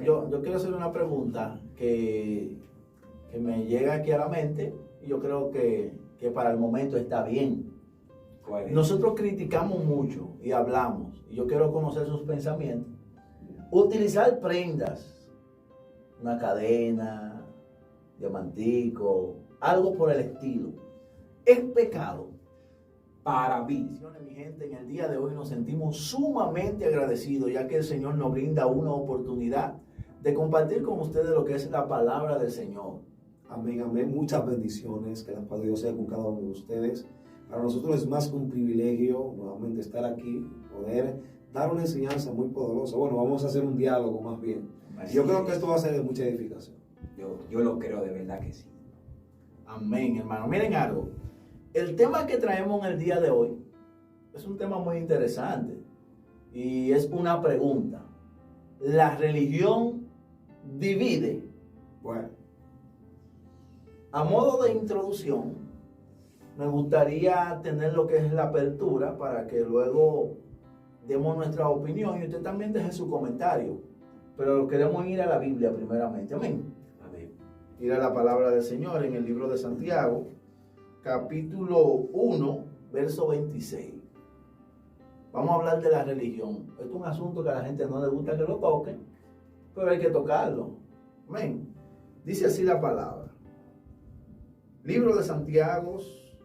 yo quiero hacer una pregunta que me llega aquí a la mente y yo creo que para el momento está bien. Nosotros criticamos mucho y hablamos, y yo quiero conocer sus pensamientos. Utilizar prendas, una cadena, diamantico, algo por el estilo, ¿es pecado? Para mí, Mi gente, en el día de hoy nos sentimos sumamente agradecidos, ya que el Señor nos brinda una oportunidad de compartir con ustedes lo que es la palabra del Señor. Amén, amén. Muchas bendiciones. Que la paz de Dios sea con cada uno de ustedes. Para nosotros es más que un privilegio nuevamente estar aquí, poder dar una enseñanza muy poderosa. Bueno, vamos a hacer un diálogo más bien. Yo creo que esto va a ser de mucha edificación. yo lo creo de verdad que sí. Amén, hermano. Miren algo. El tema que traemos en el día de hoy es un tema muy interesante y es una pregunta. ¿La religión divide? Bueno, A modo de introducción, me gustaría tener lo que es la apertura para que luego demos nuestra opinión y usted también deje su comentario. Pero queremos ir a la Biblia primeramente. Amén. Amén. Ir a la palabra del Señor en el libro de Santiago, capítulo 1, verso 26. Vamos a hablar de la religión. Esto es un asunto que a la gente no le gusta que lo toquen, pero hay que tocarlo. Amén. Dice así la palabra. Libro de Santiago,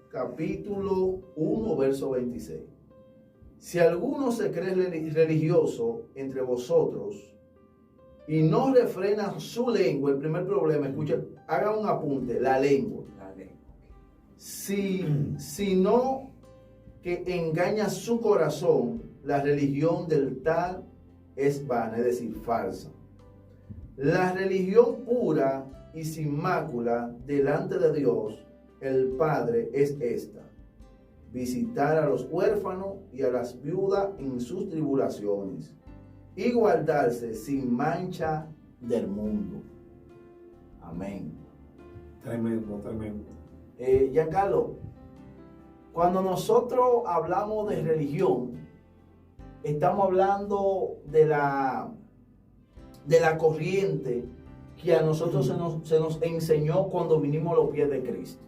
capítulo 1, verso 26. Si alguno se cree religioso entre vosotros y no refrena su lengua, el primer problema, escucha, haga un apunte, la lengua. Si no que engaña su corazón, la religión del tal es vana, es decir, falsa. La religión pura y sin mácula delante de Dios, el Padre, es esta: visitar a los huérfanos y a las viudas en sus tribulaciones y guardarse sin mancha del mundo. Amén. tremendo, tremendo. Giancarlo, cuando nosotros hablamos de religión, estamos hablando de la corriente que a nosotros se nos enseñó cuando vinimos a los pies de Cristo.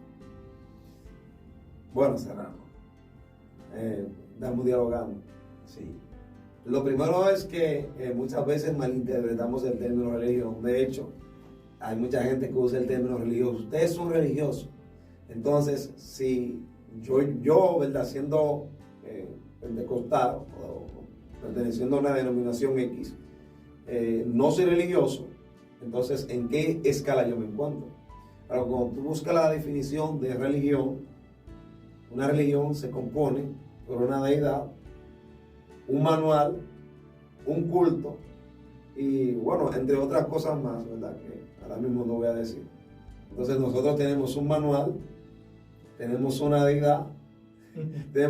Bueno, Serrano, estamos dialogando. Sí. Lo primero es que muchas veces malinterpretamos el término religión. De hecho, hay mucha gente que usa el término religioso. Ustedes son religiosos. Entonces, si yo ¿verdad? Siendo pentecostal o perteneciendo a una denominación X, no soy religioso, entonces, ¿en qué escala yo me encuentro? Pero cuando tú buscas la definición de religión, una religión se compone por una deidad, un manual, un culto y, bueno, entre otras cosas más, ¿verdad? Que ahora mismo no voy a decir. Entonces, nosotros tenemos un manual, tenemos una deidad,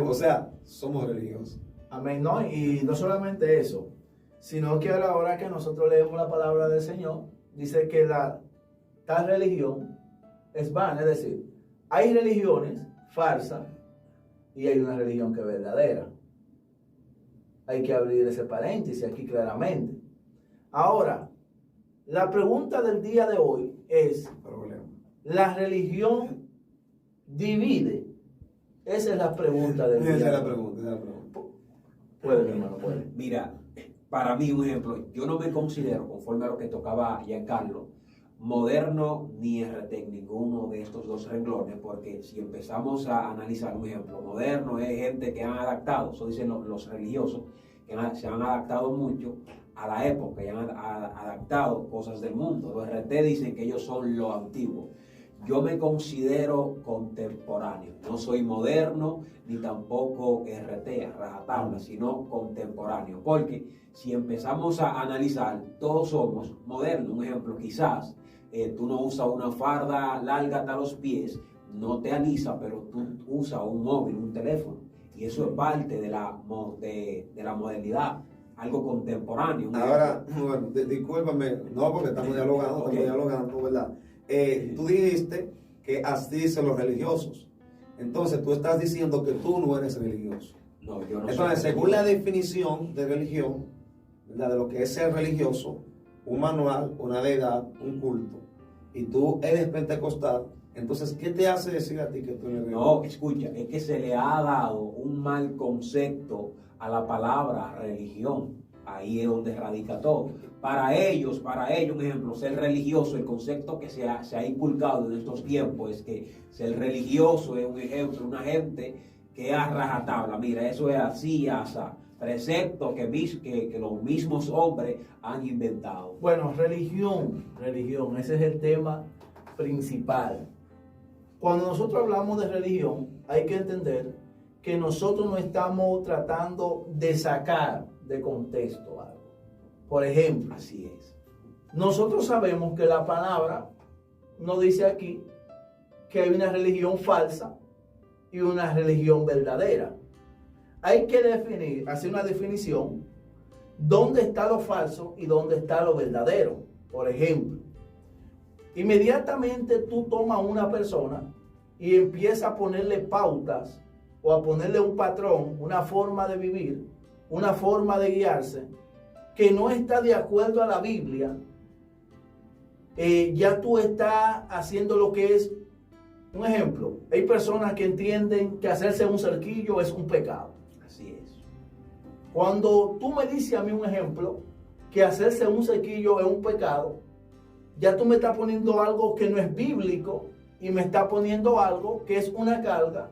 o sea, somos religiosos. Amén, ¿no? Y no solamente eso, sino que a la hora que nosotros leemos la palabra del Señor, dice que tal religión es vana, es decir, hay religiones falsas y hay una religión que es verdadera. Hay que abrir ese paréntesis aquí claramente. Ahora, la pregunta del día de hoy es, ¿la religión divide? Esa es la pregunta del día. Esa es la pregunta. Puede, hermano, puede. Mira, para mí, un ejemplo, yo no me considero, conforme a lo que tocaba Giancarlo, moderno ni RT en ninguno de estos dos renglones, porque si empezamos a analizar un ejemplo, moderno es gente que han adaptado, eso dicen los religiosos, que se han adaptado mucho a la época y han adaptado cosas del mundo. Los RT dicen que ellos son lo antiguo. Yo me considero contemporáneo, no soy moderno ni tampoco RT, a rajatabla, sino contemporáneo, porque si empezamos a analizar, todos somos modernos. Un ejemplo, quizás tú no usas una farda larga hasta los pies, no te alisa, pero tú usas un móvil, un teléfono, y eso es parte de la modernidad, algo contemporáneo. Ahora, bueno, discúlpame, no, porque estamos dialogando, ¿verdad? Tú dijiste que así dicen los religiosos. Entonces tú estás diciendo que tú no eres religioso. No, yo no Entonces, soy según la definición de religión, ¿verdad? De lo que es ser religioso, un manual, una deidad, un culto, y tú eres pentecostal, entonces, ¿qué te hace decir a ti que tú eres No, escucha, es que se le ha dado un mal concepto a la palabra religión. Ahí es donde radica todo. Para ellos, un ejemplo, ser religioso, el concepto que se ha inculcado en estos tiempos es que ser religioso es un ejemplo, una gente que es a rajatabla. Mira, eso es así, asá. Preceptos que los mismos hombres han inventado. Bueno, religión, ese es el tema principal. Cuando nosotros hablamos de religión, hay que entender que nosotros no estamos tratando de sacar de contexto algo. Por ejemplo, Así es. nosotros sabemos que la palabra nos dice aquí que hay una religión falsa y una religión verdadera. Hay que definir, hacer una definición, dónde está lo falso y dónde está lo verdadero. Por ejemplo, inmediatamente tú tomas a una persona y empiezas a ponerle pautas o a ponerle un patrón, una forma de vivir, una forma de guiarse, que no está de acuerdo a la Biblia, ya tú estás haciendo lo que es, un ejemplo, hay personas que entienden que hacerse un cerquillo es un pecado. Así es. Cuando tú me dices a mí un ejemplo, que hacerse un cerquillo es un pecado, ya tú me estás poniendo algo que no es bíblico y me estás poniendo algo que es una carga,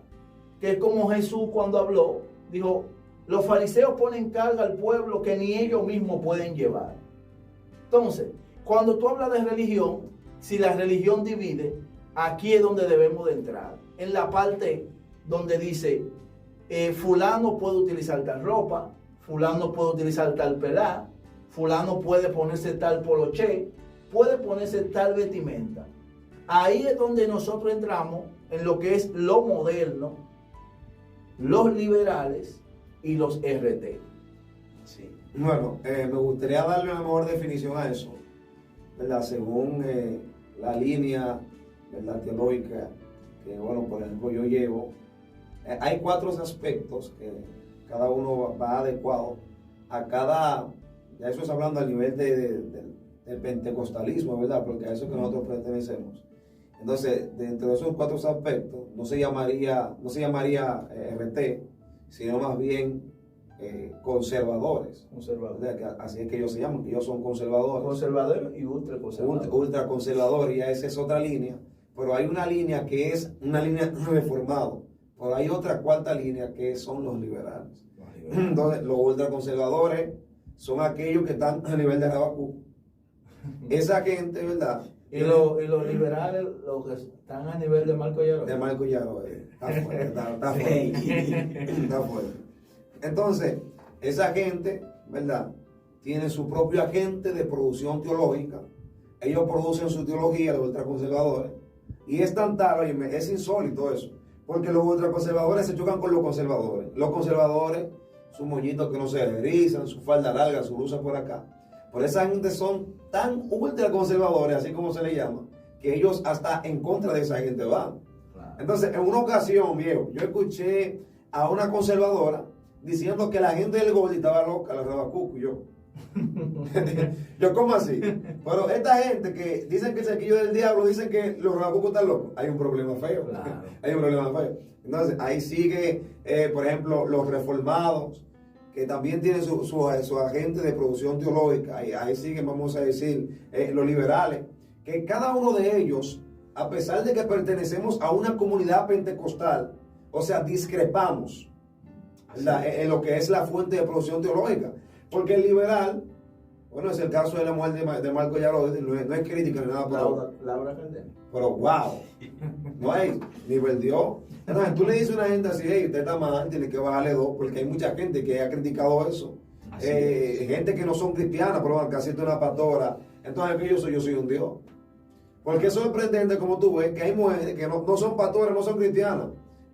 que es como Jesús cuando habló, dijo, los fariseos ponen carga al pueblo que ni ellos mismos pueden llevar. Entonces, cuando tú hablas de religión, si la religión divide, aquí es donde debemos de entrar, en la parte donde dice, fulano puede utilizar tal ropa, fulano puede utilizar tal pelá, fulano puede ponerse tal poloché, puede ponerse tal vestimenta. Ahí es donde nosotros entramos en lo que es lo moderno, los liberales y los RT. Sí. Bueno, me gustaría darle una mejor definición a eso, ¿verdad? Según la línea, ¿verdad?, teológica que, bueno, por ejemplo, yo llevo. Hay 4 aspectos que cada uno va adecuado a cada, ya eso es hablando al nivel del pentecostalismo, ¿verdad? Porque a eso que nosotros pertenecemos. Entonces, dentro de esos 4 aspectos, no se llamaría RT, sino más bien conservadores. Así es que ellos se llaman, que ellos son conservadores. Conservador y ultraconservador. Ultraconservador, y esa es otra línea. Pero hay una línea que es una línea reformado. Pero hay otra 4ª línea que son los liberales. Entonces, los ultraconservadores son aquellos que están a nivel de Rabacú. Esa gente, ¿verdad? Y los liberales, los que están a nivel de Marco Yaró. De Marco Yaró, está fuerte, está Sí. fuerte. Está fuerte. Entonces, esa gente, ¿verdad?, tiene su propio agente de producción teológica. Ellos producen su teología, los ultraconservadores. Y es tan tarde, es insólito eso. Porque los ultraconservadores se chocan con los conservadores. Los conservadores, sus moñitos que no se erizan, su falda larga, su blusa por acá. Por esa gente son tan ultraconservadores, así como se le llama, que ellos hasta en contra de esa gente van. Claro. Entonces, en una ocasión, viejo, yo escuché a una conservadora diciendo que la gente del Gordi estaba loca, la Rabacuco, yo, ¿cómo así? Pero esta gente que dicen que el cerquillo del diablo, dicen que los Rabacucos están locos, hay un problema feo. Claro. Hay un problema feo. Entonces, ahí sigue, por ejemplo, los reformados, que también tienen su agente de producción teológica. Ahí siguen, vamos a decir, los liberales, que cada uno de ellos, a pesar de que pertenecemos a una comunidad pentecostal, o sea, discrepamos en lo que es la fuente de producción teológica. Porque el liberal, bueno, es el caso de la mujer de Marco Yaró, no es crítica ni nada, pero wow, no hay nivel Dios. Entonces tú le dices a una gente así, hey, usted está mal, tiene que bajarle 2, porque hay mucha gente que ha criticado eso. Gente que no son cristianas, pero casi es una pastora. Entonces, ¿qué yo soy un Dios? Porque es sorprendente, como tú ves, que hay mujeres que no son pastoras, no son cristianas,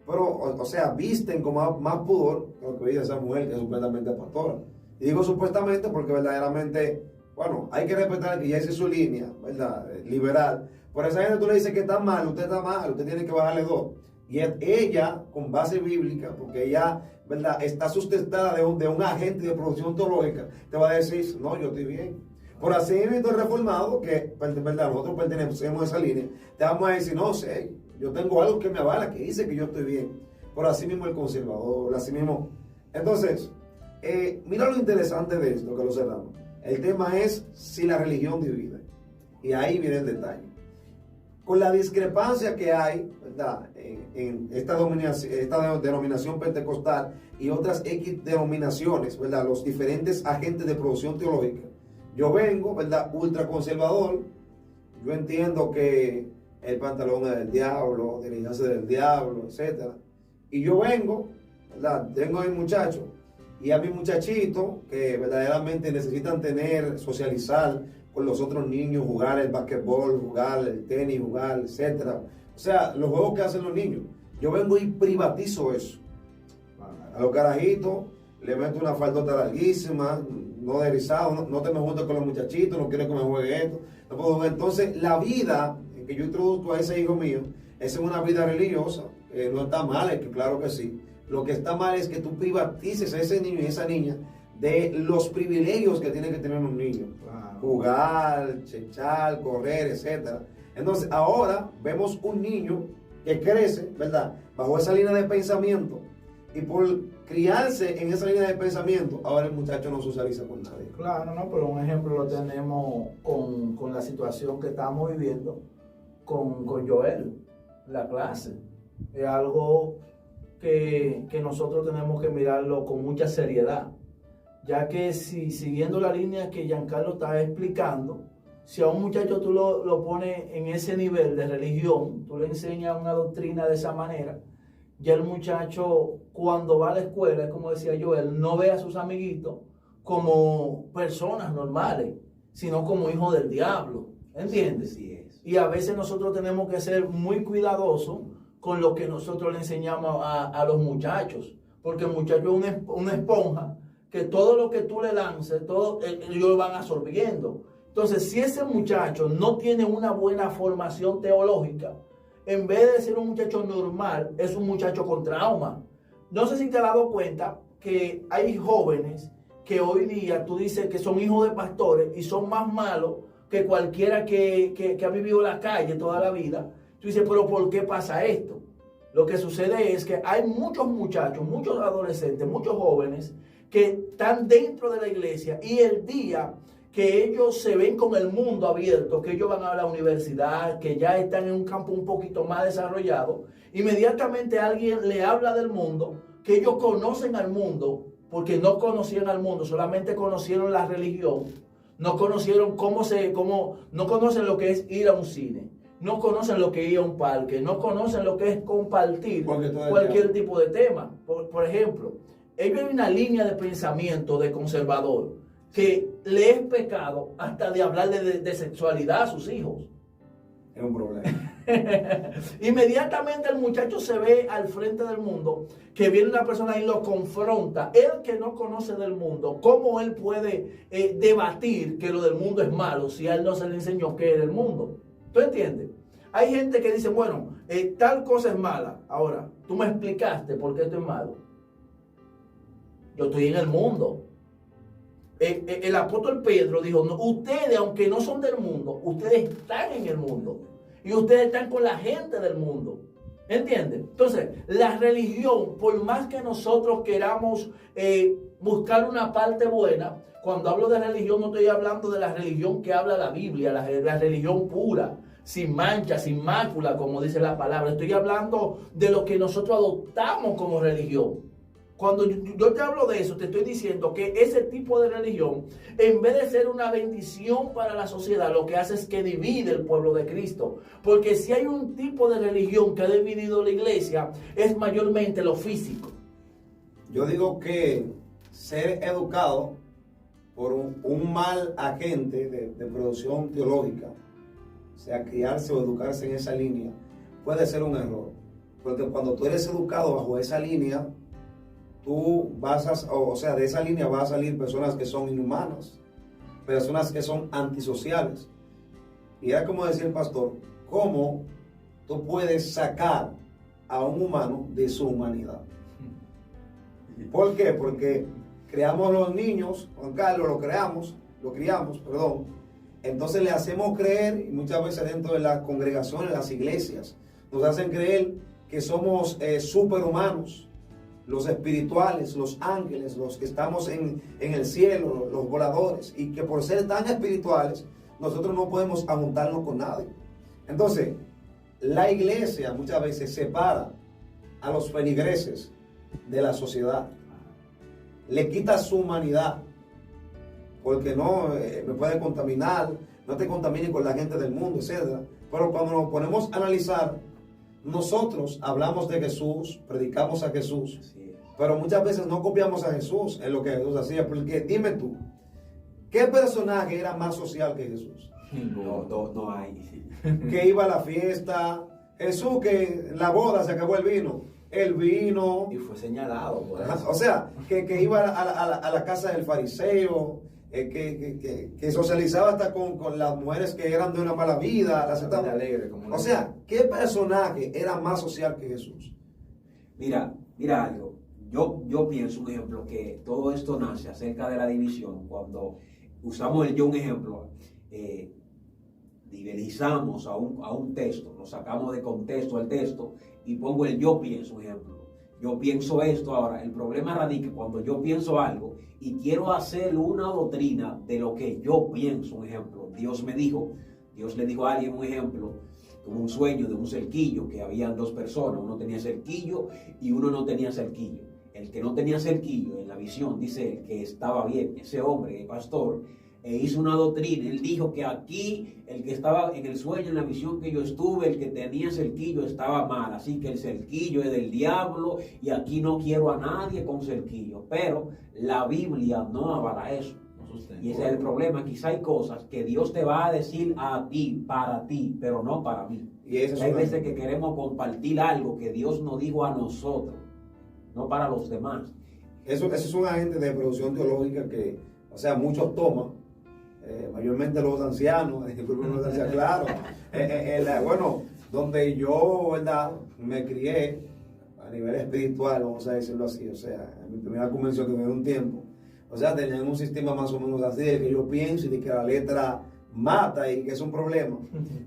pero, o sea, visten con más pudor que lo que dice esa mujer que es supuestamente pastora. Y digo supuestamente porque verdaderamente, bueno, hay que respetar que ya esa es su línea, ¿verdad? Liberal. Por esa gente tú le dices que está mal, usted tiene que bajarle 2. Y ella, con base bíblica, porque ella, ¿verdad?, está sustentada de un agente de producción teológica, te va a decir, no, yo estoy bien. Por así mismo el reformado, que verdad, nosotros pertenecemos a esa línea, te vamos a decir, no sé, yo tengo algo que me avala, que dice que yo estoy bien. Por así mismo el conservador, así mismo. Entonces, mira lo interesante de esto, que lo cerramos. El tema es si la religión divide. Y ahí viene el detalle. Con la discrepancia que hay, ¿verdad?, en esta denominación pentecostal y otras X denominaciones, ¿verdad?, los diferentes agentes de producción teológica. Yo vengo, ¿verdad?, ultraconservador. Yo entiendo que el pantalón es del diablo, diligencia del diablo, etc. Y yo vengo, ¿verdad?, tengo a mi muchacho y a mi muchachito que verdaderamente necesitan socializar con los otros niños, jugar el basquetbol, jugar el tenis, jugar, etc. O sea, los juegos que hacen los niños. Yo vengo y privatizo eso. A los carajitos le meto una faldota larguísima, no de rizado, no te me juntes con los muchachitos, no quiero que me juegue esto. No puedo jugar. Entonces, la vida que yo introduzco a ese hijo mío es una vida religiosa. No está mal, es que claro que sí. Lo que está mal es que tú privatices a ese niño y esa niña de los privilegios que tienen que tener un niño. Wow. Jugar, chechar, correr, etc. Entonces, ahora vemos un niño que crece, ¿verdad?, bajo esa línea de pensamiento. Y por criarse en esa línea de pensamiento, ahora el muchacho no socializa con nadie. Claro, no, pero un ejemplo lo tenemos con la situación que estamos viviendo con Joel, la clase. Es algo que nosotros tenemos que mirarlo con mucha seriedad, ya que si siguiendo la línea que Giancarlo está explicando, si a un muchacho tú lo pones en ese nivel de religión, tú le enseñas una doctrina de esa manera, ya el muchacho cuando va a la escuela, es como decía Joel, no ve a sus amiguitos como personas normales, sino como hijos del diablo, ¿entiendes? Sí es. Y a veces nosotros tenemos que ser muy cuidadosos con lo que nosotros le enseñamos a los muchachos, porque el muchacho es una esponja que todo lo que tú le lances, ellos lo van absorbiendo. Entonces, si ese muchacho no tiene una buena formación teológica, en vez de ser un muchacho normal, es un muchacho con trauma. No sé si te has dado cuenta que hay jóvenes que hoy día tú dices que son hijos de pastores y son más malos que cualquiera que ha vivido en la calle toda la vida. Tú dices, pero ¿por qué pasa esto? Lo que sucede es que hay muchos muchachos, muchos adolescentes, muchos jóvenes que están dentro de la iglesia y el día que ellos se ven con el mundo abierto, que ellos van a la universidad, que ya están en un campo un poquito más desarrollado, inmediatamente alguien le habla del mundo, que ellos conocen al mundo, porque no conocían al mundo, solamente conocieron la religión, no conocieron no conocen lo que es ir a un cine, no conocen lo que es ir a un parque, no conocen lo que es compartir cualquier tipo de tema. Por ejemplo, ellos hay una línea de pensamiento de conservador que le es pecado hasta de hablar de sexualidad a sus hijos. Es un problema. Inmediatamente el muchacho se ve al frente del mundo, que viene una persona y lo confronta. Él que no conoce del mundo, ¿cómo él puede debatir que lo del mundo es malo si a él no se le enseñó qué era el mundo? ¿Tú entiendes? Hay gente que dice, bueno, tal cosa es mala. Ahora, tú me explicaste por qué esto es malo. Yo estoy en el mundo. El apóstol Pedro dijo, no, ustedes, aunque no son del mundo, ustedes están en el mundo. Y ustedes están con la gente del mundo. ¿Entienden? Entonces, la religión, por más que nosotros queramos buscar una parte buena, cuando hablo de religión no estoy hablando de la religión que habla la Biblia, la religión pura, sin mancha, sin mácula, como dice la palabra. Estoy hablando de lo que nosotros adoptamos como religión. Cuando yo te hablo de eso, te estoy diciendo que ese tipo de religión, en vez de ser una bendición para la sociedad, lo que hace es que divide el pueblo de Cristo. Porque si hay un tipo de religión que ha dividido la iglesia, es mayormente lo físico. Yo digo que ser educado por un mal agente de producción teológica, o sea, criarse o educarse en esa línea, puede ser un error. Porque cuando tú eres educado bajo esa línea, de esa línea van a salir personas que son inhumanas, personas que son antisociales. Y es como decía el pastor, ¿cómo tú puedes sacar a un humano de su humanidad? ¿Por qué? Porque creamos los niños, Juan Carlos, lo creamos lo criamos, perdón, entonces le hacemos creer, y muchas veces dentro de las congregaciones, las iglesias, nos hacen creer que somos superhumanos, los espirituales, los ángeles, los que estamos en el cielo, los voladores, y que por ser tan espirituales, nosotros no podemos juntarnos con nadie. Entonces, la iglesia muchas veces separa a los feligreses de la sociedad, le quita su humanidad, porque no me puede contaminar, no te contamines con la gente del mundo, etc. Pero cuando nos ponemos a analizar, nosotros hablamos de Jesús, predicamos a Jesús, Sí. pero muchas veces no copiamos a Jesús en lo que Jesús hacía, porque dime tú, ¿qué personaje era más social que Jesús? No hay. Que iba a la fiesta, Jesús que la boda se acabó el vino, Y fue señalado por ajá, eso. o sea, que iba a la casa del fariseo, que socializaba hasta con las mujeres que eran de una mala vida, las Vida aceptaba. alegre, como O sea, ¿qué personaje era más social que Jesús? Mira algo. Yo pienso, un ejemplo, que todo esto nace acerca de la división. Cuando usamos el yo, un ejemplo, nivelizamos a un texto, lo sacamos de contexto al texto y pongo el yo pienso, un ejemplo. Yo pienso esto. Ahora, el problema radica cuando yo pienso algo y quiero hacer una doctrina de lo que yo pienso, un ejemplo. Dios le dijo a alguien, un ejemplo, tuvo un sueño de un cerquillo, que habían dos personas, uno tenía cerquillo y uno no tenía cerquillo. El que no tenía cerquillo, en la visión, dice él, que estaba bien, ese hombre, el pastor, hizo una doctrina. Él dijo que aquí, el que estaba en el sueño, en la visión que yo estuve, el que tenía cerquillo estaba mal, así que el cerquillo es del diablo y aquí no quiero a nadie con cerquillo. Pero la Biblia no avala eso. Y ese es el problema. Quizá hay cosas que Dios te va a decir a ti, pero no para mí. Y esa es Hay una- veces que queremos compartir algo que Dios nos dijo a nosotros, no para los demás. Eso es un agente de producción teológica que, o sea, muchos toman, mayormente los ancianos, claro. Bueno, donde yo, ¿verdad?, me crié a nivel espiritual, vamos a decirlo así, o sea, en mi primera convención que me dio un tiempo, o sea, tenían un sistema más o menos así, de que yo pienso y de que la letra mata y que es un problema.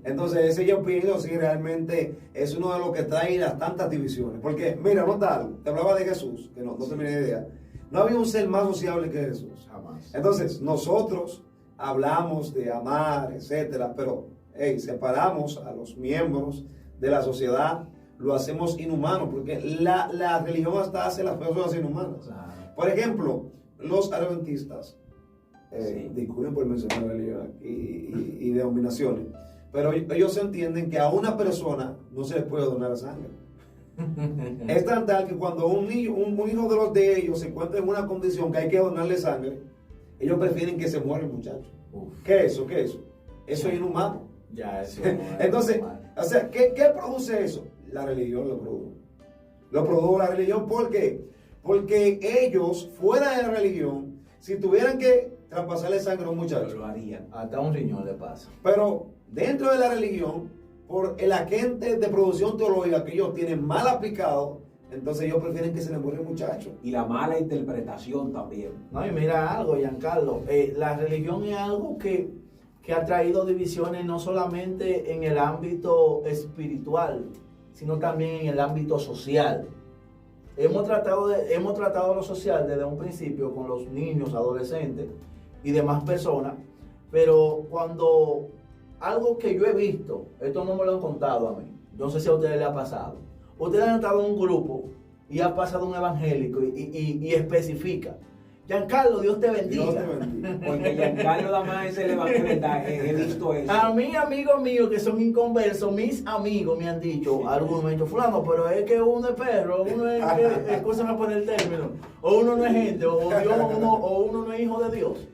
Entonces, ese yo pienso sí realmente es uno de los que trae las tantas divisiones. Porque, mira, nota algo, te hablaba de Jesús, que no tenía idea. No había un ser más sociable que Jesús. Jamás. Entonces, nosotros hablamos de amar, etcétera, pero separamos a los miembros de la sociedad, lo hacemos inhumano, porque la religión hasta hace las personas inhumanas. Claro. Por ejemplo, los adventistas, Sí. disculpen por mencionar religión y denominaciones, pero ellos entienden que a una persona no se le puede donar sangre. Es tan tal que cuando un hijo de ellos se encuentra en una condición que hay que donarle sangre, ellos prefieren que se muera el muchacho. Uf, ¿Qué es eso? ¿Qué es eso? Eso es inhumano. ya eso. Entonces, o sea, ¿qué produce eso? La religión lo produjo. Lo produjo la religión, ¿por qué? Porque ellos, fuera de la religión, si tuvieran que traspasarle sangre a un muchacho, Lo harían. Hasta un riñón le pasa. pero dentro de la religión, por el agente de producción teológica que ellos tienen mal aplicado, entonces ellos prefieren que se le muera el muchacho. Y la mala interpretación también. No, y mira algo, Giancarlo, la religión es algo que ha traído divisiones no solamente en el ámbito espiritual, sino también en el ámbito social. Hemos tratado lo social desde un principio con los niños, adolescentes y demás personas, pero cuando algo que yo he visto, esto no me lo han contado a mí, yo no sé si a ustedes les ha pasado, ustedes han estado en un grupo y ha pasado un evangélico y especifica: Giancarlo, Dios te bendiga. Dios te bendiga. Porque Giancarlo da más ese evangelio, he visto eso. A mí, amigos míos que son inconversos, mis amigos me han dicho, algunos me han dicho, fulano, pero es que uno es perro, uno es que, escúchame por el término, o uno no es gente, o uno no es hijo de Dios.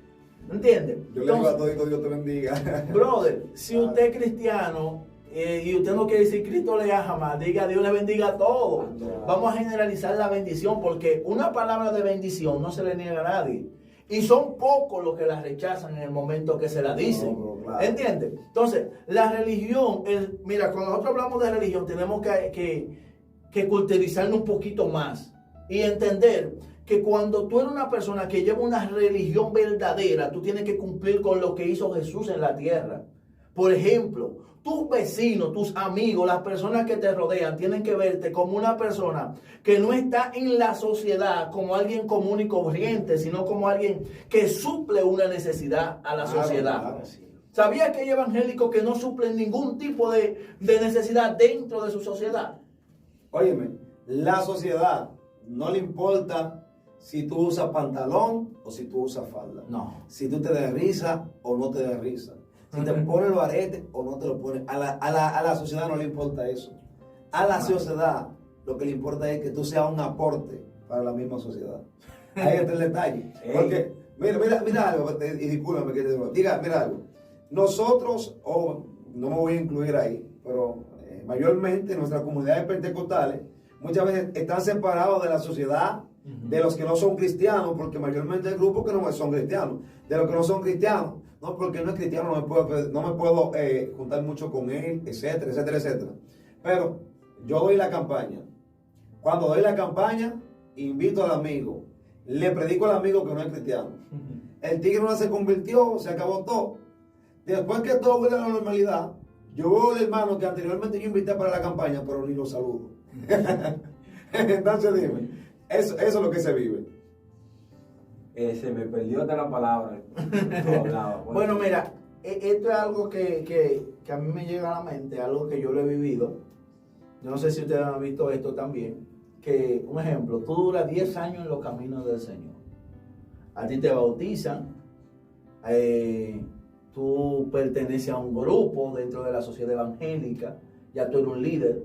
¿Entiendes? Yo le digo a todos, Dios te bendiga. Brother, si usted es cristiano y usted no quiere decir Cristo le ama jamás, diga Dios le bendiga a todos. Vamos a generalizar la bendición, porque una palabra de bendición no se le niega a nadie. Y son pocos los que la rechazan en el momento que se la dicen. No, claro. ¿Entiendes? Entonces, la religión, mira, cuando nosotros hablamos de religión, tenemos que culturizarnos un poquito más y entender que cuando tú eres una persona que lleva una religión verdadera, tú tienes que cumplir con lo que hizo Jesús en la tierra. Por ejemplo, tus vecinos, tus amigos, las personas que te rodean, tienen que verte como una persona que no está en la sociedad como alguien común y corriente, sino como alguien que suple una necesidad a la sociedad. Claro, sí. ¿Sabía que hay evangélicos que no suplen ningún tipo de necesidad dentro de su sociedad? Óyeme, la sociedad no le importa si tú usas pantalón o si tú usas falda. No. Si tú te das risa o no te das risa. Si te pones los aretes o no te los pones. A la sociedad no le importa eso. A la sociedad lo que le importa es que tú seas un aporte para la misma sociedad. Ahí está el detalle. Porque, mira algo, y discúlpame que te diga, mira algo. Nosotros, no me voy a incluir ahí, pero mayormente nuestras comunidades pentecostales muchas veces están separados de la sociedad, de los que no son cristianos, porque mayormente hay grupos que no son cristianos, de los que no son cristianos, no, porque no es cristiano, no me puedo juntar mucho con él, etcétera, etcétera, etcétera. Pero yo doy la campaña. Cuando doy la campaña, invito al amigo, le predico al amigo que no es cristiano. El tigre no se convirtió, se acabó todo. Después que todo vuelve a la normalidad, yo veo al hermano que anteriormente yo invité para la campaña, pero ni lo saludo. Entonces dime, eso es lo que se vive. Se me perdió de la palabra. Tú hablabas. Bueno, mira, esto es algo que a mí me llega a la mente, algo que yo lo he vivido. Yo no sé si ustedes han visto esto también. Que, un ejemplo, tú duras 10 años en los caminos del Señor. A ti te bautizan. Tú perteneces a un grupo dentro de la sociedad evangélica. Ya tú eres un líder.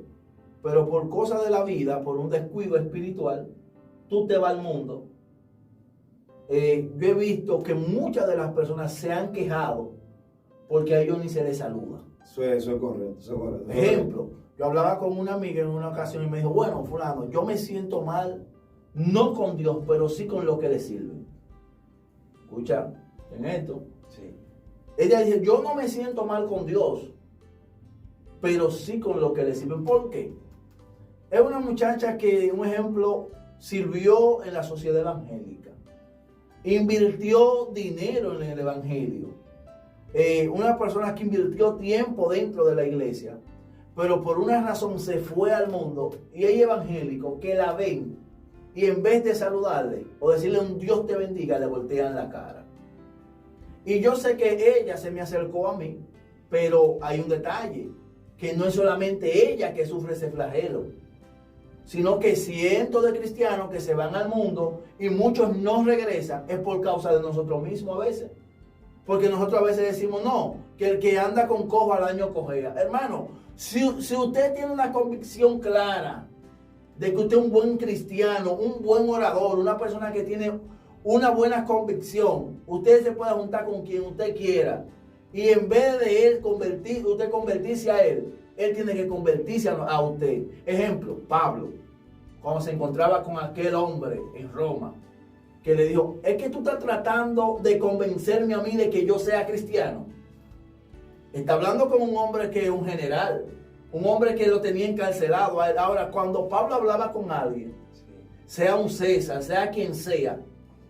Pero por cosas de la vida, por un descuido espiritual, tú te vas al mundo. Yo he visto que muchas de las personas se han quejado porque a ellos ni se les saluda. Eso es correcto, eso es correcto. Ejemplo, yo hablaba con una amiga en una ocasión y me dijo, bueno, fulano, yo me siento mal, no con Dios, pero sí con lo que le sirve. Escucha, en esto. Sí. Ella dice, yo no me siento mal con Dios, pero sí con lo que le sirve. ¿Por qué? Es una muchacha que, un ejemplo, sirvió en la sociedad evangélica. Invirtió dinero en el evangelio. Una persona que invirtió tiempo dentro de la iglesia, pero por una razón se fue al mundo. Y hay evangélicos que la ven y en vez de saludarle o decirle un Dios te bendiga, le voltean la cara. Y yo sé que ella se me acercó a mí, pero hay un detalle, que no es solamente ella que sufre ese flagelo, sino que cientos de cristianos que se van al mundo y muchos no regresan, es por causa de nosotros mismos a veces. Porque nosotros a veces decimos, no, que el que anda con cojo al año cojea. Hermano, si usted tiene una convicción clara de que usted es un buen cristiano, un buen orador, una persona que tiene una buena convicción, usted se puede juntar con quien usted quiera. Y en vez de usted convertirse a él tiene que convertirse a usted. Ejemplo, Pablo, cuando se encontraba con aquel hombre en Roma, que le dijo, es que tú estás tratando de convencerme a mí de que yo sea cristiano. Está hablando con un hombre que es un general, un hombre que lo tenía encarcelado. Ahora, cuando Pablo hablaba con alguien, sea un César, sea quien sea,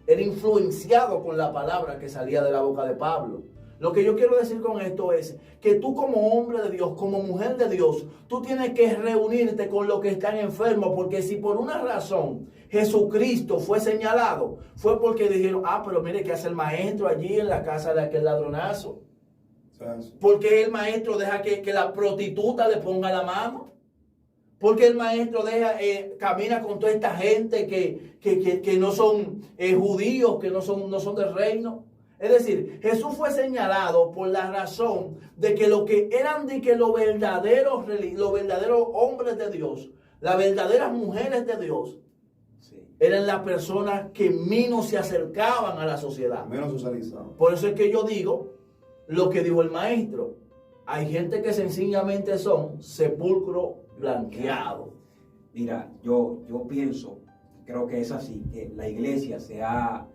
era influenciado con la palabra que salía de la boca de Pablo. Lo que yo quiero decir con esto es que tú como hombre de Dios, como mujer de Dios, tú tienes que reunirte con los que están enfermos, porque si por una razón Jesucristo fue señalado, fue porque dijeron, pero mire que hace el maestro allí en la casa de aquel ladronazo. Porque el maestro deja que la prostituta le ponga la mano. Porque el maestro camina con toda esta gente que no son judíos, que no son del reino. Es decir, Jesús fue señalado por la razón de que lo que eran los verdaderos hombres de Dios, las verdaderas mujeres de Dios, eran las personas que menos se acercaban a la sociedad. Menos socializaban. Por eso es que yo digo lo que dijo el maestro. Hay gente que sencillamente son sepulcro blanqueado. Mira, yo pienso, creo que es así, que la iglesia se ha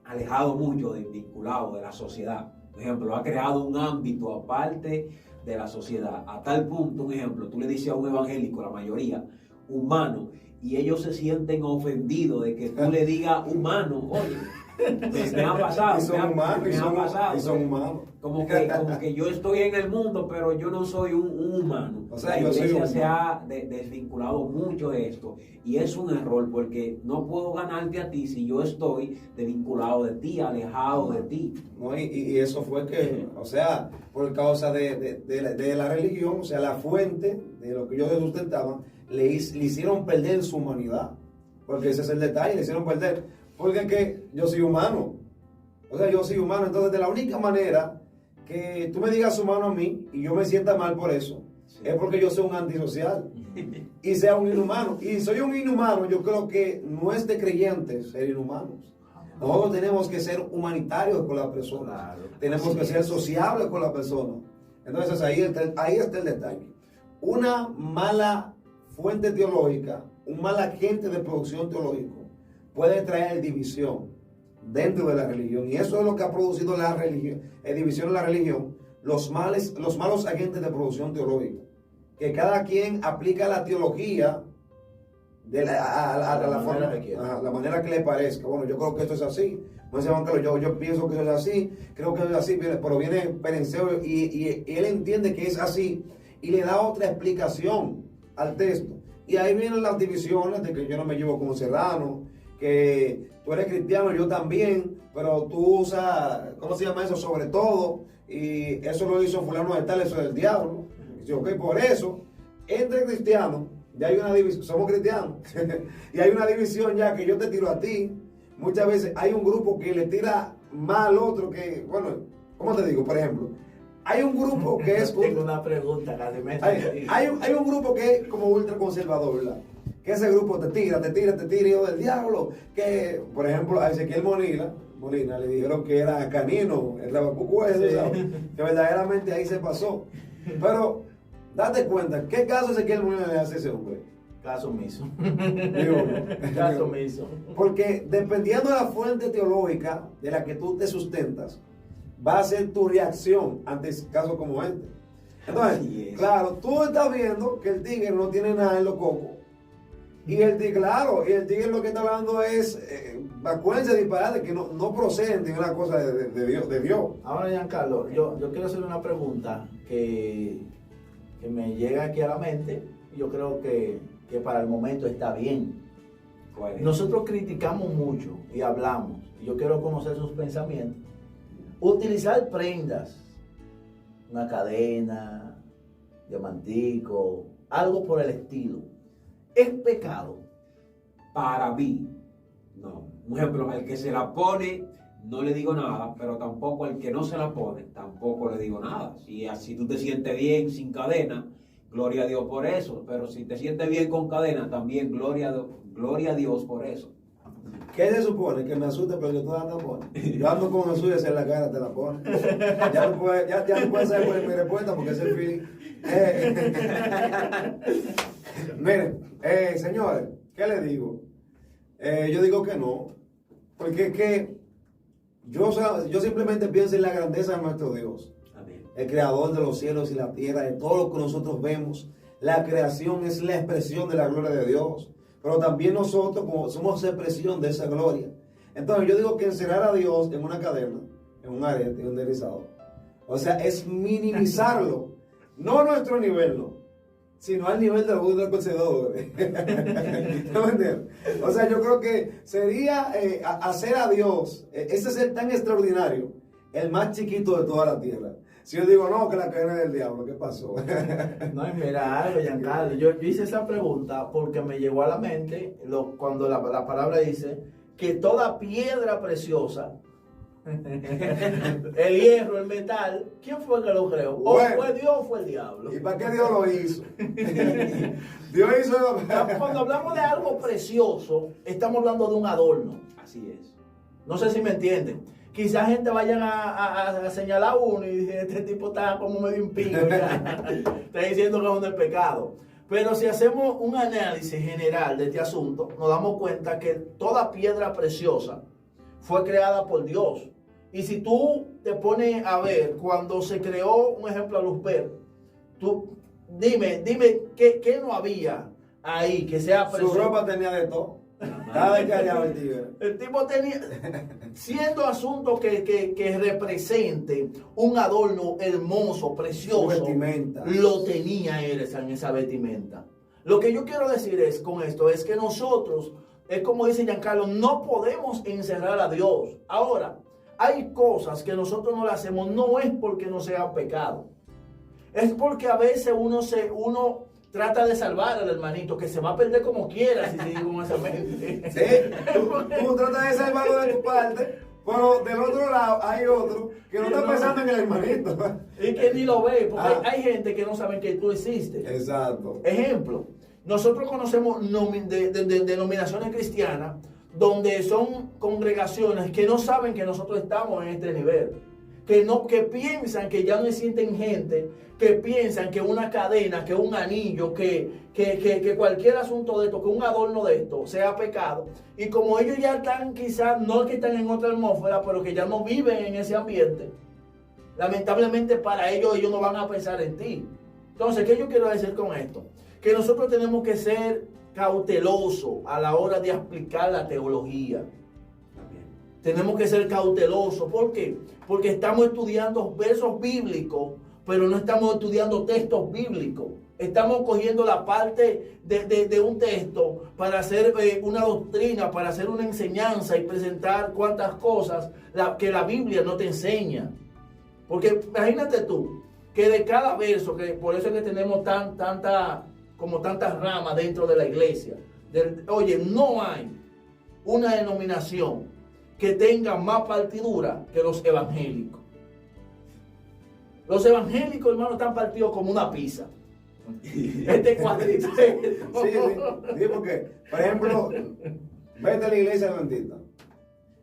alejado mucho, vinculado de la sociedad. Por ejemplo, ha creado un ámbito aparte de la sociedad. A tal punto, un ejemplo, tú le dices a un evangélico, la mayoría, humano, y ellos se sienten ofendidos de que tú le digas humano. Oye, me ha pasado. Y son humanos, me ha pasado. y son humanos. Como que yo estoy en el mundo, pero yo no soy un humano. O sea, la yo soy iglesia un se humano. ha desvinculado mucho de esto. Y es un error porque no puedo ganarte a ti si yo estoy desvinculado de ti, alejado de ti. ¿No? Y eso fue que, o sea, por causa de la religión, o sea, la fuente de lo que ellos sustentaban, le hicieron perder su humanidad. Porque ese es el detalle, le hicieron perder. Porque es que yo soy humano. O sea, yo soy humano. Entonces, de la única manera que tú me digas humano a mí y yo me sienta mal por eso, es porque yo soy un antisocial y sea un inhumano. Y soy un inhumano, yo creo que no es de creyentes ser inhumanos. Nosotros tenemos que ser humanitarios con las personas. Claro. Tenemos Así que ser es. sociables con las personas. Entonces ahí está el detalle. Una mala fuente teológica, un mal agente de producción teológico puede traer división dentro de la religión. Y eso es lo que ha producido la religión, división en la religión, los malos agentes de producción teológica. Que cada quien aplica la teología de la manera que le parezca. Bueno, yo creo que esto es así. Yo pienso que eso es así, creo que eso es así, pero viene Perenceo y él entiende que es así y le da otra explicación al texto. Y ahí vienen las divisiones de que yo no me llevo con Serrano, que tú eres cristiano, yo también, pero tú usas, ¿cómo se llama eso? Sobre todo, y eso lo hizo fulano de tal, eso es del diablo. Y yo, ok, por eso, entre cristianos, ya hay una división, somos cristianos, y hay una división ya que yo te tiro a ti. Muchas veces hay un grupo que le tira más al otro que, bueno, ¿cómo te digo? Por ejemplo, hay un grupo que es... Tengo una pregunta, hay un grupo que es como ultraconservador, ¿verdad? Que ese grupo te tira, hijo del diablo. Que, por ejemplo, a Ezequiel Molina le dijeron que era canino, el rabacucú ese, ¿sabes? Que verdaderamente ahí se pasó. Pero, date cuenta, ¿qué caso Ezequiel Molina le hace a ese hombre? Caso omiso. Digo, Caso omiso. porque dependiendo de la fuente teológica de la que tú te sustentas, va a ser tu reacción ante casos como este. Entonces, claro, tú estás viendo que el tigre no tiene nada en los cocos. Y el tigre lo que está hablando es vacuencia disparate que no proceden de una cosa de Dios. Ahora, Giancarlo, yo quiero hacer una pregunta que me llega aquí a la mente. Y yo creo que para el momento está bien. Nosotros criticamos mucho y hablamos, y yo quiero conocer sus pensamientos. Utilizar prendas, una cadena, diamantico, algo por el estilo, ¿es pecado? Para mí, no. Por ejemplo, el que se la pone, no le digo nada, pero tampoco el que no se la pone, tampoco le digo nada. Si así tú te sientes bien sin cadena, gloria a Dios por eso. Pero si te sientes bien con cadena, también gloria a Dios por eso. ¿Qué se supone? Que me asuste, pero yo todavía no pone. Yo ando con Jesús y hacer la cara te la pone. Ya no puede saber cuál es mi respuesta porque es el feeling. Miren, señores, ¿qué les digo? Yo digo que no. Porque es que yo simplemente pienso en la grandeza de nuestro Dios. Amén. El creador de los cielos y la tierra, de todo lo que nosotros vemos. La creación es la expresión de la gloria de Dios. Pero también nosotros como somos expresión de esa gloria. Entonces yo digo que encerrar a Dios en una cadena, en un arete, en un deslizador, o sea, es minimizarlo. No a nuestro nivel, no, sino al nivel de los ultraconservadores. ¿No me entiendes? O sea, yo creo que sería hacer a Dios, ese ser tan extraordinario, el más chiquito de toda la tierra. Si yo digo, no, que la cadena es del diablo, ¿qué pasó? No, y mira algo, Giancarlo, yo hice esa pregunta porque me llegó a la mente cuando la palabra dice que toda piedra preciosa, el hierro, el metal, ¿quién fue el que lo creó? ¿O Bueno, fue Dios o fue el diablo? ¿Y para qué Dios lo hizo? Dios hizo... Cuando hablamos de algo precioso, estamos hablando de un adorno. Así es. No sé si me entienden. Quizás gente vayan a señalar a uno y dice, este tipo está como medio impío, ya. Está diciendo que es un pecado. Pero si hacemos un análisis general de este asunto, nos damos cuenta que toda piedra preciosa fue creada por Dios. Y si tú te pones a ver, cuando se creó, un ejemplo, a Luzbel, tú dime, ¿qué no había ahí que sea Su ropa tenía de todo. Cada vez que hallaba el tigre. El tipo tenía, siendo asunto que represente un adorno hermoso, Su precioso, vestimenta. lo tenía él en esa vestimenta. Lo que yo quiero decir es con esto, es que nosotros, es como dice Giancarlo, no podemos encerrar a Dios. Ahora, hay cosas que nosotros no le hacemos, no es porque no sea pecado. Es porque a veces uno trata de salvar al hermanito, que se va a perder como quiera, si sigue con esa mente. Sí, tú tratas de salvarlo de tu parte, pero del otro lado hay otro que no está pensando en el hermanito. Y que ni lo ve, porque hay gente que no sabe que tú existes. Exacto. Ejemplo, nosotros conocemos denominaciones cristianas donde son congregaciones que no saben que nosotros estamos en este nivel. Que piensan que ya no existen gente, que piensan que una cadena, que un anillo, que cualquier asunto de esto, que un adorno de esto sea pecado. Y como ellos ya están quizás, no es que están en otra atmósfera, pero que ya no viven en ese ambiente, lamentablemente para ellos no van a pensar en ti. Entonces, ¿qué yo quiero decir con esto? Que nosotros tenemos que ser cautelosos a la hora de explicar la teología. Tenemos que ser cautelosos. ¿Por qué? Porque estamos estudiando versos bíblicos, pero no estamos estudiando textos bíblicos. Estamos cogiendo la parte de un texto para hacer una doctrina, para hacer una enseñanza y presentar cuantas cosas que la Biblia no te enseña. Porque imagínate tú, que de cada verso, que por eso es que tenemos tantas ramas dentro de la iglesia. Oye, no hay una denominación que tenga más partidura que los evangélicos. Los evangélicos, hermano, están partidos como una pizza. Este cuadrito. Sí, porque, por ejemplo, vete a la iglesia adventista.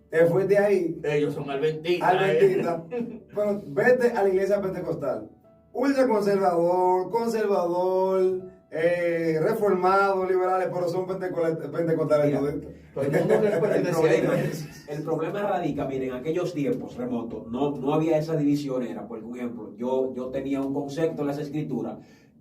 Te fuiste ahí. Ellos son adventistas. Pero vete a la iglesia pentecostal. Ultra conservador, reformados, liberales, pero son pentecostales. El problema radica, miren, en aquellos tiempos remotos no había esa división. Era, por ejemplo, yo tenía un concepto en las escrituras,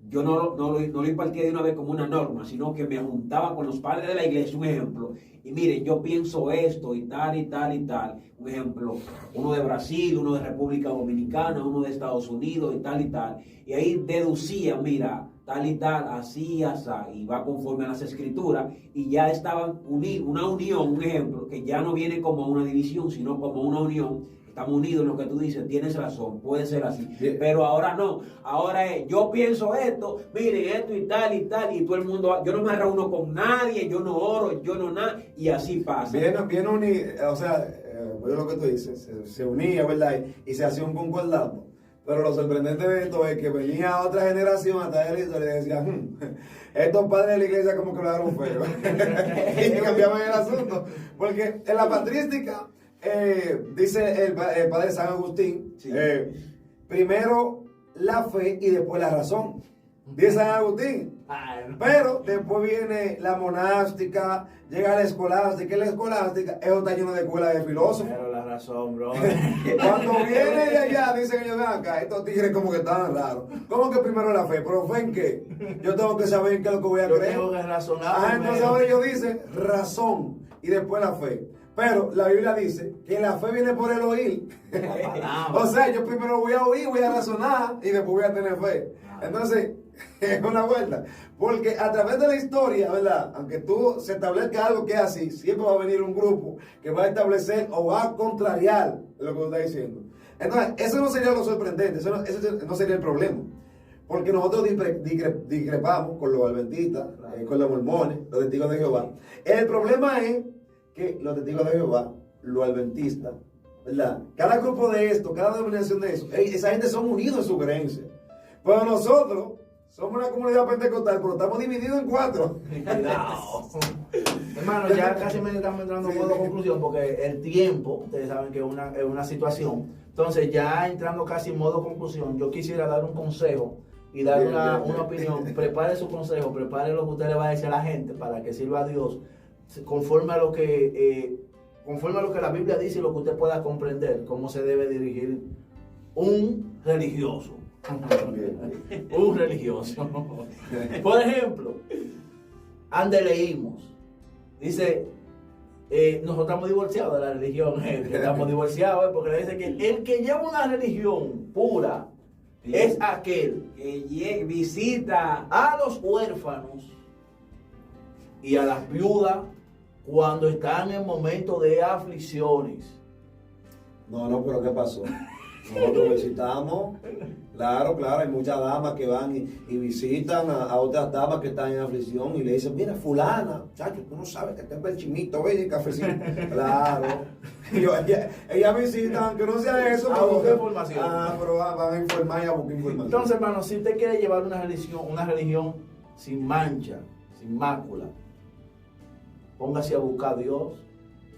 yo no lo impartía de una vez como una norma, sino que me juntaba con los padres de la iglesia, un ejemplo, y miren, yo pienso esto y tal y tal y tal, un ejemplo, uno de Brasil, uno de República Dominicana, uno de Estados Unidos y tal, y ahí deducía, mira, tal y tal, así, así, y va conforme a las escrituras, y ya estaban unidos, una unión, un ejemplo, que ya no viene como una división, sino como una unión. Estamos unidos en lo que tú dices, tienes razón, puede ser así. Bien. Pero ahora no, ahora es, yo pienso esto, miren esto y tal, y todo el mundo, yo no me reúno con nadie, yo no oro, yo no nada, y así pasa. Bien unido, o sea, lo que tú dices, se unía, ¿verdad? Y se hacía un concordato. Pero lo sorprendente de esto es que venía otra generación hasta él y le decían, estos padres de la iglesia como que lo daron feo. Y cambiaban el asunto. Porque en la patrística, dice el padre San Agustín, sí. Primero la fe y después la razón. Dice San Agustín. Pero después viene la monástica, llega la escolástica, y la escolástica, eso está lleno de escuela de filósofos. Pero la razón, bro. Cuando viene de allá, dicen ellos, ven acá, estos tigres como que están raros. ¿Cómo que primero la fe? ¿Pero fe en qué? Yo tengo que saber qué es lo que voy a creer. Tengo que razonar. Entonces ahora ellos dicen razón y después la fe. Pero la Biblia dice que la fe viene por el oír. O sea, yo primero voy a oír, voy a razonar y después voy a tener fe. Entonces, es una vuelta. Porque a través de la historia, ¿verdad? Aunque tú se establezca algo que es así, siempre va a venir un grupo que va a establecer o va a contrariar lo que tú estás diciendo. Entonces, eso no sería lo sorprendente, eso no sería el problema. Porque nosotros discrepamos con los adventistas, con los mormones, los testigos de Jehová. El problema es que los testigos de Jehová, los adventistas, ¿verdad? Cada grupo de esto, cada denominación de eso, esa gente son unidos en su creencia. Pero nosotros somos una comunidad pentecostal, pero estamos divididos en 4. Hermano, ya casi me estamos entrando en modo de conclusión, porque el tiempo, ustedes saben que es una situación. Entonces, ya entrando casi en modo de conclusión, yo quisiera dar un consejo y dar una opinión. Prepare su consejo, prepare lo que usted le va a decir a la gente para que sirva a Dios conforme a lo que la Biblia dice y lo que usted pueda comprender, cómo se debe dirigir un religioso. Un religioso. Por ejemplo, Ande leímos. Dice, nosotros estamos divorciados de la religión. Estamos divorciados porque le dice que el que lleva una religión pura es aquel que visita a los huérfanos y a las viudas cuando están en momentos de aflicciones. No, pero ¿qué pasó? Nosotros visitamos, claro, hay muchas damas que van y visitan a otras damas que están en aflicción y le dicen, mira, fulana, chacho, tú no sabes que tengo el chinito, oye, el cafecito. Claro. Ellas visitan, aunque no sea eso, A buscar información. Pero van a informar y a buscar información. Entonces, hermano, si usted quiere llevar una religión sin mancha, sin mácula, póngase a buscar a Dios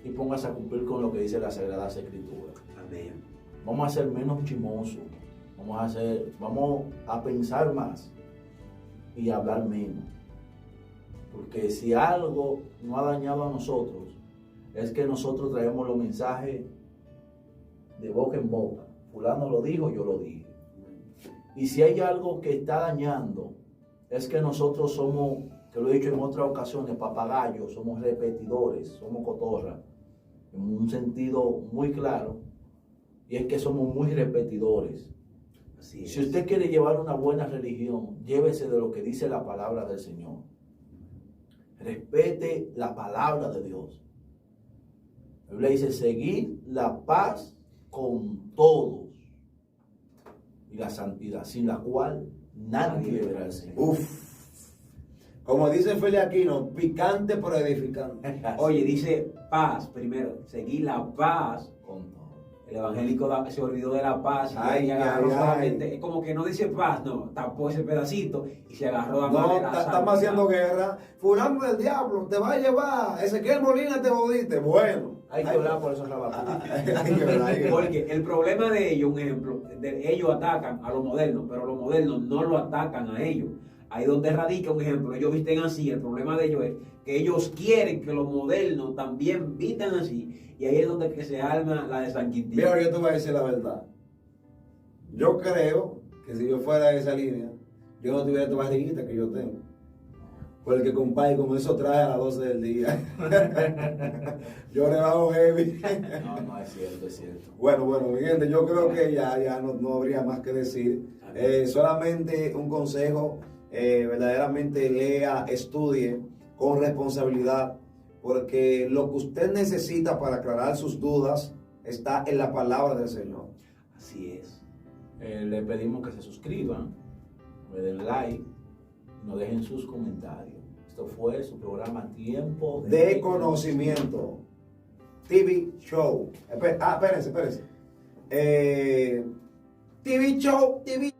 y póngase a cumplir con lo que dice la Sagrada Escritura. Amén. Vamos a ser menos chimosos, vamos a pensar más y a hablar menos. Porque si algo no ha dañado a nosotros, es que nosotros traemos los mensajes de boca en boca. Fulano lo dijo, yo lo dije. Y si hay algo que está dañando, es que nosotros somos, que lo he dicho en otras ocasiones, papagayos, somos repetidores, somos cotorras, en un sentido muy claro, y es que somos muy repetidores. Así es. Si usted quiere llevar una buena religión, llévese de lo que dice la palabra del Señor. Respete la palabra de Dios. La Biblia dice, seguir la paz con todos y la santidad, sin la cual nadie verá al Señor. Uf. Como dice Félix Aquino, picante pero edificante. Oye, dice paz primero, seguir la paz. Con todo. El evangélico se olvidó de la paz y agarró solamente, es como que no dice paz, no, tapó ese pedacito y se agarró a No, estamos haciendo guerra. Fulano del diablo, te va a llevar. Ezequiel Molina te jodiste. Bueno. Hay que orar por esos rabatos. Porque el problema de ellos, un ejemplo, ellos atacan a los modernos, pero los modernos no lo atacan a ellos. Ahí donde radica, un ejemplo, ellos visten así, el problema de ellos es que ellos quieren que los modernos también vistan así, y ahí es donde que se arma la de San Quintín. Mira, yo te voy a decir la verdad. Yo creo que si yo fuera de esa línea, yo no tuviera esta barriguita que yo tengo. Porque, compadre, como eso traje a las 12 del día. Yo rebajo heavy. No, es cierto, es cierto. Bueno, mi gente, yo creo que ya no habría más que decir. Solamente un consejo, verdaderamente lea, estudie con responsabilidad, porque lo que usted necesita para aclarar sus dudas está en la palabra del Señor. Así es. Le pedimos que se suscriban, le den like, nos dejen sus comentarios. Esto fue su programa Tiempo de Conocimiento TV Show. Espérense. TV Show TV.